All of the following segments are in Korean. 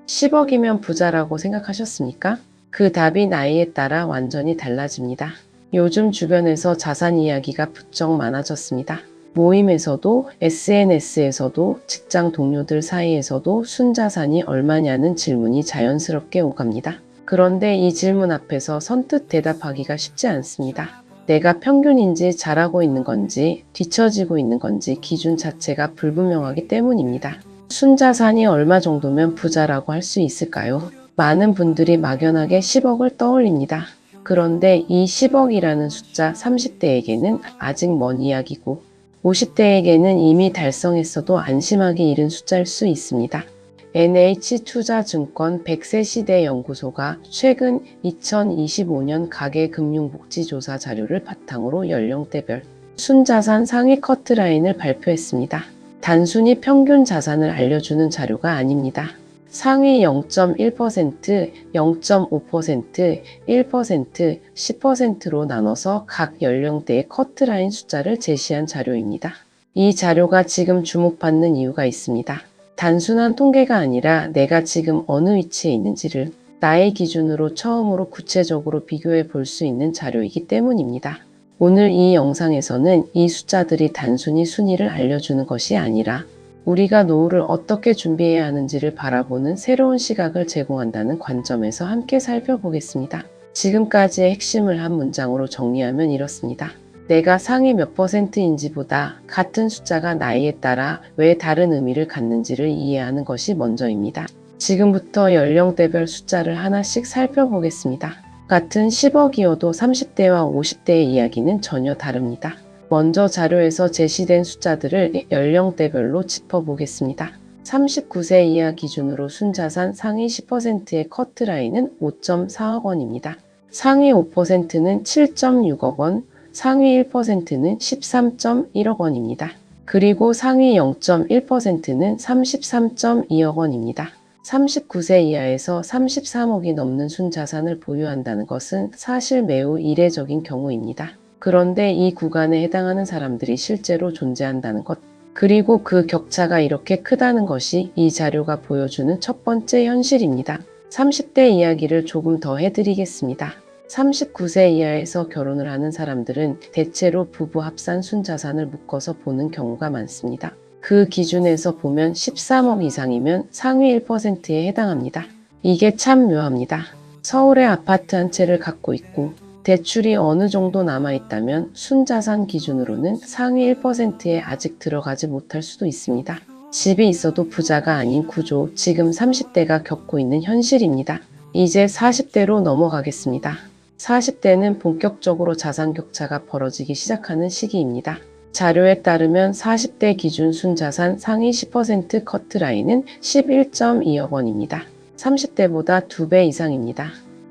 10억이면 부자라고 생각하셨습니까? 그 답이 나이에 따라 완전히 달라집니다. 요즘 주변에서 자산 이야기가 부쩍 많아졌습니다. 모임에서도 SNS에서도 직장 동료들 사이에서도 순자산이 얼마냐는 질문이 자연스럽게 오갑니다. 그런데 이 질문 앞에서 선뜻 대답하기가 쉽지 않습니다. 내가 평균인지 잘하고 있는 건지 뒤처지고 있는 건지 기준 자체가 불분명하기 때문입니다. 순자산이 얼마 정도면 부자라고 할 수 있을까요? 많은 분들이 막연하게 10억을 떠올립니다. 그런데 이 10억이라는 숫자 30대에게는 아직 먼 이야기고 50대에게는 이미 달성했어도 안심하기 이른 숫자일 수 있습니다. NH투자증권 100세 시대 연구소가 최근 2025년 가계금융복지조사 자료를 바탕으로 연령대별 순자산 상위 커트라인을 발표했습니다. 단순히 평균 자산을 알려주는 자료가 아닙니다. 상위 0.1%, 0.5%, 1%, 10%로 나눠서 각 연령대의 커트라인 숫자를 제시한 자료입니다. 이 자료가 지금 주목받는 이유가 있습니다. 단순한 통계가 아니라 내가 지금 어느 위치에 있는지를 나의 기준으로 처음으로 구체적으로 비교해 볼 수 있는 자료이기 때문입니다. 오늘 이 영상에서는 이 숫자들이 단순히 순위를 알려주는 것이 아니라 우리가 노후를 어떻게 준비해야 하는지를 바라보는 새로운 시각을 제공한다는 관점에서 함께 살펴보겠습니다. 지금까지의 핵심을 한 문장으로 정리하면 이렇습니다. 내가 상위 몇 %인지보다 같은 숫자가 나이에 따라 왜 다른 의미를 갖는지를 이해하는 것이 먼저입니다. 지금부터 연령대별 숫자를 하나씩 살펴보겠습니다. 같은 10억이어도 30대와 50대의 이야기는 전혀 다릅니다. 먼저 자료에서 제시된 숫자들을 연령대별로 짚어보겠습니다. 39세 이하 기준으로 순자산 상위 10%의 커트라인은 5.4억 원입니다. 상위 5%는 7.6억 원, 상위 1%는 13.1억 원입니다. 그리고 상위 0.1%는 33.2억 원입니다. 39세 이하에서 33억이 넘는 순자산을 보유한다는 것은 사실 매우 이례적인 경우입니다. 그런데 이 구간에 해당하는 사람들이 실제로 존재한다는 것, 그리고 그 격차가 이렇게 크다는 것이 이 자료가 보여주는 첫 번째 현실입니다. 30대 이야기를 조금 더 해드리겠습니다. 39세 이하에서 결혼을 하는 사람들은 대체로 부부 합산 순자산을 묶어서 보는 경우가 많습니다. 그 기준에서 보면 13억 이상이면 상위 1%에 해당합니다. 이게 참 묘합니다. 서울에 아파트 한 채를 갖고 있고 대출이 어느 정도 남아있다면 순자산 기준으로는 상위 1%에 아직 들어가지 못할 수도 있습니다. 집이 있어도 부자가 아닌 구조, 지금 30대가 겪고 있는 현실입니다. 이제 40대로 넘어가겠습니다. 40대는 본격적으로 자산 격차가 벌어지기 시작하는 시기입니다. 자료에 따르면 40대 기준 순자산 상위 10% 커트라인은 11.2억 원입니다. 30대보다 2배 이상입니다.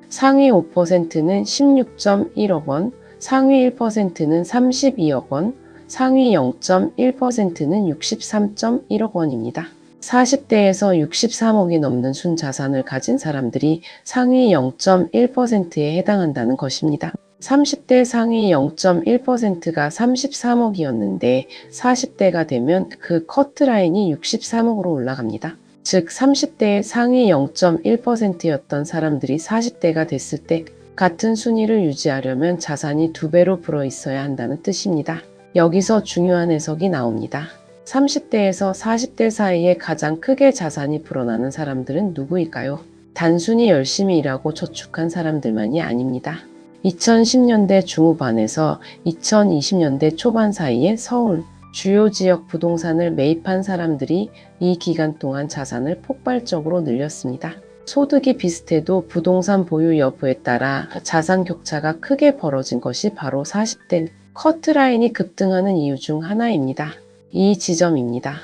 상위 5%는 16.1억 원, 상위 1%는 32억 원, 상위 0.1%는 63.1억 원입니다. 40대에서 63억이 넘는 순자산을 가진 사람들이 상위 0.1%에 해당한다는 것입니다. 30대 상위 0.1%가 33억이었는데 40대가 되면 그 커트라인이 63억으로 올라갑니다. 즉 30대의 상위 0.1%였던 사람들이 40대가 됐을 때 같은 순위를 유지하려면 자산이 2배로 불어 있어야 한다는 뜻입니다. 여기서 중요한 해석이 나옵니다. 30대에서 40대 사이에 가장 크게 자산이 불어나는 사람들은 누구일까요? 단순히 열심히 일하고 저축한 사람들만이 아닙니다. 2010년대 중후반에서 2020년대 초반 사이에 서울, 주요 지역 부동산을 매입한 사람들이 이 기간 동안 자산을 폭발적으로 늘렸습니다. 소득이 비슷해도 부동산 보유 여부에 따라 자산 격차가 크게 벌어진 것이 바로 40대 커트라인이 급등하는 이유 중 하나입니다. 이 지점입니다.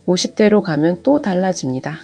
50대로 가면 또 달라집니다.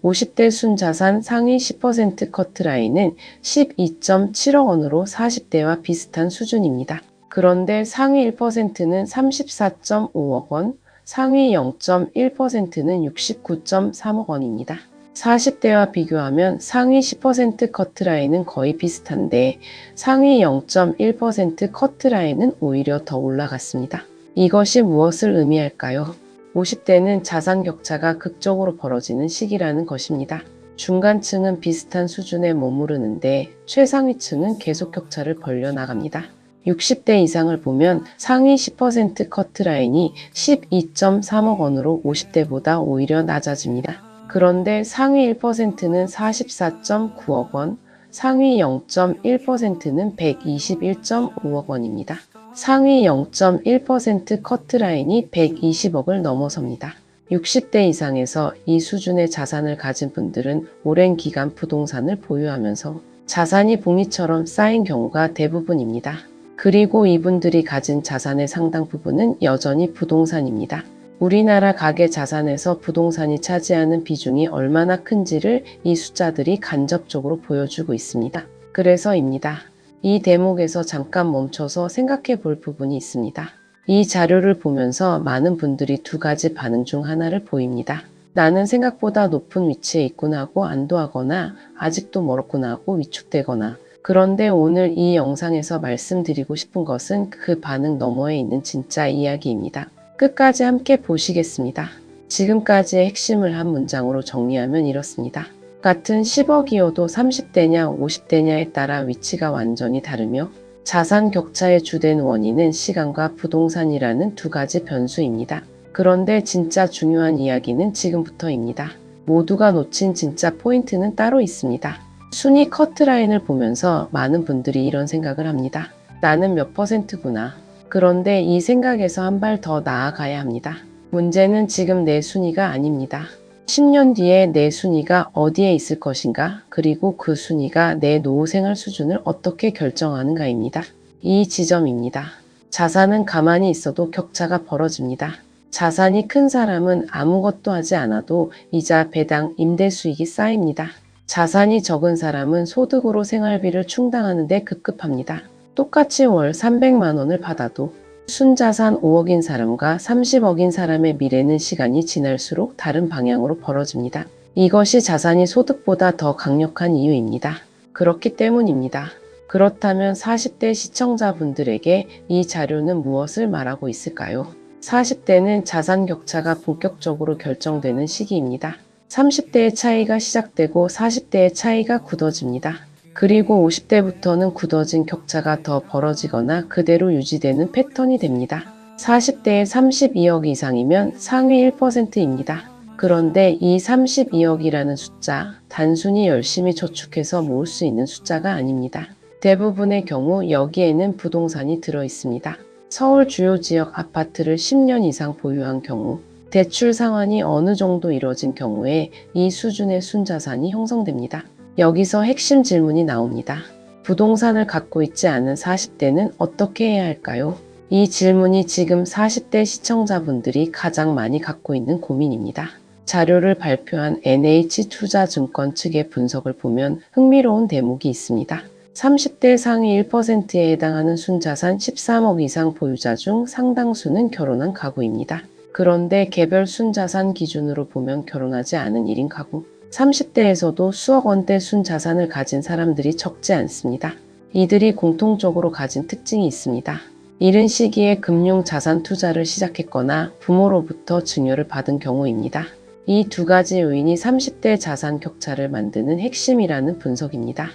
50대 순자산 상위 10% 커트라인은 12.7억 원으로 40대와 비슷한 수준입니다. 그런데 상위 1%는 34.5억 원, 상위 0.1%는 69.3억 원입니다. 40대와 비교하면 상위 10% 커트라인은 거의 비슷한데 상위 0.1% 커트라인은 오히려 더 올라갔습니다. 이것이 무엇을 의미할까요? 50대는 자산 격차가 극적으로 벌어지는 시기라는 것입니다. 중간층은 비슷한 수준에 머무르는데 최상위층은 계속 격차를 벌려 나갑니다. 60대 이상을 보면 상위 10% 커트라인이 12.3억 원으로 50대보다 오히려 낮아집니다. 그런데 상위 1%는 44.9억 원, 상위 0.1%는 121.5억 원입니다. 상위 0.1% 커트라인이 120억을 넘어섭니다. 60대 이상에서 이 수준의 자산을 가진 분들은 오랜 기간 부동산을 보유하면서 자산이 봉이처럼 쌓인 경우가 대부분입니다. 그리고 이분들이 가진 자산의 상당 부분은 여전히 부동산입니다. 우리나라 가계 자산에서 부동산이 차지하는 비중이 얼마나 큰지를 이 숫자들이 간접적으로 보여주고 있습니다. 그래서입니다. 이 대목에서 잠깐 멈춰서 생각해 볼 부분이 있습니다. 이 자료를 보면서 많은 분들이 두 가지 반응 중 하나를 보입니다. 나는 생각보다 높은 위치에 있구나 하고 안도하거나 아직도 멀었구나 하고 위축되거나. 그런데 오늘 이 영상에서 말씀드리고 싶은 것은 그 반응 너머에 있는 진짜 이야기입니다. 끝까지 함께 보시겠습니다. 지금까지의 핵심을 한 문장으로 정리하면 이렇습니다. 같은 10억이어도 30대냐 50대냐에 따라 위치가 완전히 다르며 자산 격차의 주된 원인은 시간과 부동산이라는 두 가지 변수입니다. 그런데 진짜 중요한 이야기는 지금부터입니다. 모두가 놓친 진짜 포인트는 따로 있습니다. 순위 커트라인을 보면서 많은 분들이 이런 생각을 합니다. 나는 몇 %구나. 그런데 이 생각에서 한 발 더 나아가야 합니다. 문제는 지금 내 순위가 아닙니다. 10년 뒤에 내 순위가 어디에 있을 것인가, 그리고 그 순위가 내 노후 생활 수준을 어떻게 결정하는가입니다. 이 지점입니다. 자산은 가만히 있어도 격차가 벌어집니다. 자산이 큰 사람은 아무것도 하지 않아도 이자, 배당, 임대 수익이 쌓입니다. 자산이 적은 사람은 소득으로 생활비를 충당하는 데 급급합니다. 똑같이 월 300만 원을 받아도 순자산 5억인 사람과 30억인 사람의 미래는 시간이 지날수록 다른 방향으로 벌어집니다. 이것이 자산이 소득보다 더 강력한 이유입니다. 그렇기 때문입니다. 그렇다면 40대 시청자분들에게 이 자료는 무엇을 말하고 있을까요? 40대는 자산 격차가 본격적으로 결정되는 시기입니다. 30대의 차이가 시작되고 40대의 차이가 굳어집니다. 그리고 50대부터는 굳어진 격차가 더 벌어지거나 그대로 유지되는 패턴이 됩니다. 40대에 32억 이상이면 상위 1%입니다. 그런데 이 32억이라는 숫자, 단순히 열심히 저축해서 모을 수 있는 숫자가 아닙니다. 대부분의 경우 여기에는 부동산이 들어 있습니다. 서울 주요 지역 아파트를 10년 이상 보유한 경우, 대출 상환이 어느 정도 이뤄진 경우에 이 수준의 순자산이 형성됩니다. 여기서 핵심 질문이 나옵니다. 부동산을 갖고 있지 않은 40대는 어떻게 해야 할까요? 이 질문이 지금 40대 시청자분들이 가장 많이 갖고 있는 고민입니다. 자료를 발표한 NH투자증권 측의 분석을 보면 흥미로운 대목이 있습니다. 30대 상위 1%에 해당하는 순자산 13억 이상 보유자 중 상당수는 결혼한 가구입니다. 그런데 개별 순자산 기준으로 보면 결혼하지 않은 1인 가구, 30대에서도 수억 원대 순자산을 가진 사람들이 적지 않습니다. 이들이 공통적으로 가진 특징이 있습니다. 이른 시기에 금융자산 투자를 시작했거나 부모로부터 증여를 받은 경우입니다. 이 두 가지 요인이 30대 자산 격차를 만드는 핵심이라는 분석입니다.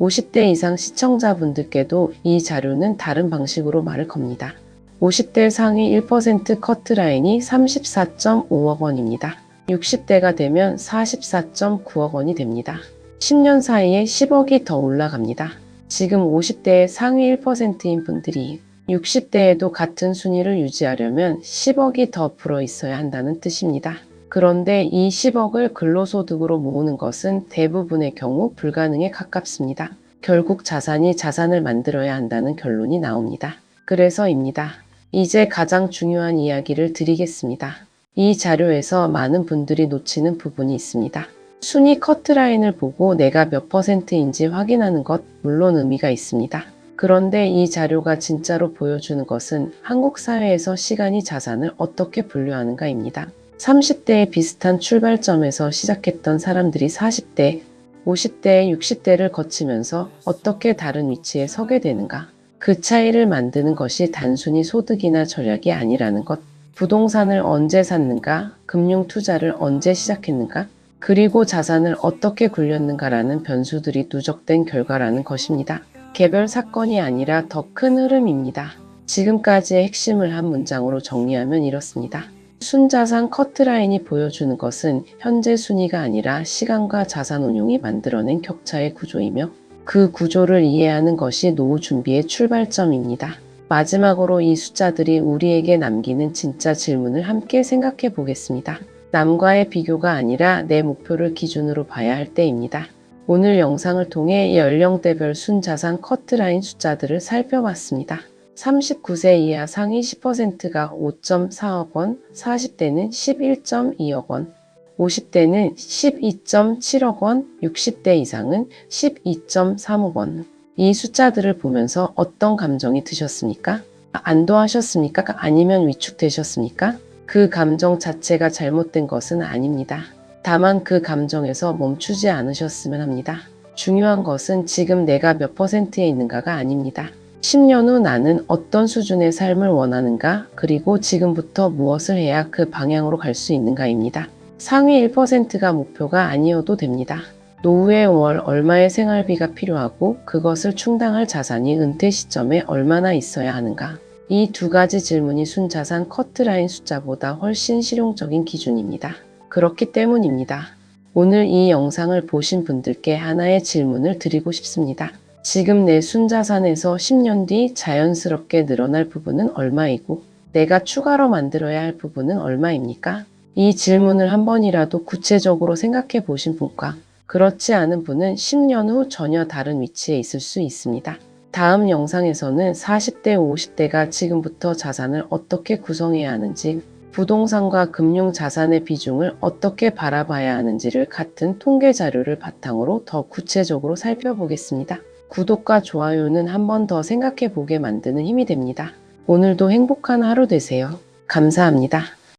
50대 이상 시청자분들께도 이 자료는 다른 방식으로 말을 겁니다. 50대 상위 1% 커트라인이 34.5억 원입니다. 60대가 되면 44.9억 원이 됩니다. 10년 사이에 10억이 더 올라갑니다. 지금 50대의 상위 1%인 분들이 60대에도 같은 순위를 유지하려면 10억이 더 불어 있어야 한다는 뜻입니다. 그런데 이 10억을 근로소득으로 모으는 것은 대부분의 경우 불가능에 가깝습니다. 결국 자산을 만들어야 한다는 결론이 나옵니다. 그래서입니다. 이제 가장 중요한 이야기를 드리겠습니다. 이 자료에서 많은 분들이 놓치는 부분이 있습니다. 순위 커트라인을 보고 내가 몇 %인지 확인하는 것 물론 의미가 있습니다. 그런데 이 자료가 진짜로 보여주는 것은 한국 사회에서 시간이 자산을 어떻게 분류하는가입니다. 30대의 비슷한 출발점에서 시작했던 사람들이 40대, 50대, 60대를 거치면서 어떻게 다른 위치에 서게 되는가? 그 차이를 만드는 것이 단순히 소득이나 전략이 아니라는 것. 부동산을 언제 샀는가? 금융 투자를 언제 시작했는가? 그리고 자산을 어떻게 굴렸는가라는 변수들이 누적된 결과라는 것입니다. 개별 사건이 아니라 더 큰 흐름입니다. 지금까지의 핵심을 한 문장으로 정리하면 이렇습니다. 순자산 커트라인이 보여주는 것은 현재 순위가 아니라 시간과 자산 운용이 만들어낸 격차의 구조이며 그 구조를 이해하는 것이 노후 준비의 출발점입니다. 마지막으로 이 숫자들이 우리에게 남기는 진짜 질문을 함께 생각해 보겠습니다. 남과의 비교가 아니라 내 목표를 기준으로 봐야 할 때입니다. 오늘 영상을 통해 연령대별 순자산 커트라인 숫자들을 살펴봤습니다. 39세 이하 상위 10%가 5.4억 원, 40대는 11.2억 원, 50대는 12.7억 원, 60대 이상은 12.3억 원. 이 숫자들을 보면서 어떤 감정이 드셨습니까? 안도하셨습니까? 아니면 위축되셨습니까? 그 감정 자체가 잘못된 것은 아닙니다. 다만 그 감정에서 멈추지 않으셨으면 합니다. 중요한 것은 지금 내가 몇 %에 있는가가 아닙니다. 10년 후 나는 어떤 수준의 삶을 원하는가, 그리고 지금부터 무엇을 해야 그 방향으로 갈 수 있는가입니다. 상위 1%가 목표가 아니어도 됩니다. 노후에 월 얼마의 생활비가 필요하고 그것을 충당할 자산이 은퇴 시점에 얼마나 있어야 하는가. 이 두 가지 질문이 순자산 커트라인 숫자보다 훨씬 실용적인 기준입니다. 그렇기 때문입니다. 오늘 이 영상을 보신 분들께 하나의 질문을 드리고 싶습니다. 지금 내 순자산에서 10년 뒤 자연스럽게 늘어날 부분은 얼마이고 내가 추가로 만들어야 할 부분은 얼마입니까? 이 질문을 한 번이라도 구체적으로 생각해 보신 분과 그렇지 않은 분은 10년 후 전혀 다른 위치에 있을 수 있습니다. 다음 영상에서는 40대, 50대가 지금부터 자산을 어떻게 구성해야 하는지, 부동산과 금융 자산의 비중을 어떻게 바라봐야 하는지를 같은 통계 자료를 바탕으로 더 구체적으로 살펴보겠습니다. 구독과 좋아요는 한 번 더 생각해 보게 만드는 힘이 됩니다. 오늘도 행복한 하루 되세요. 감사합니다.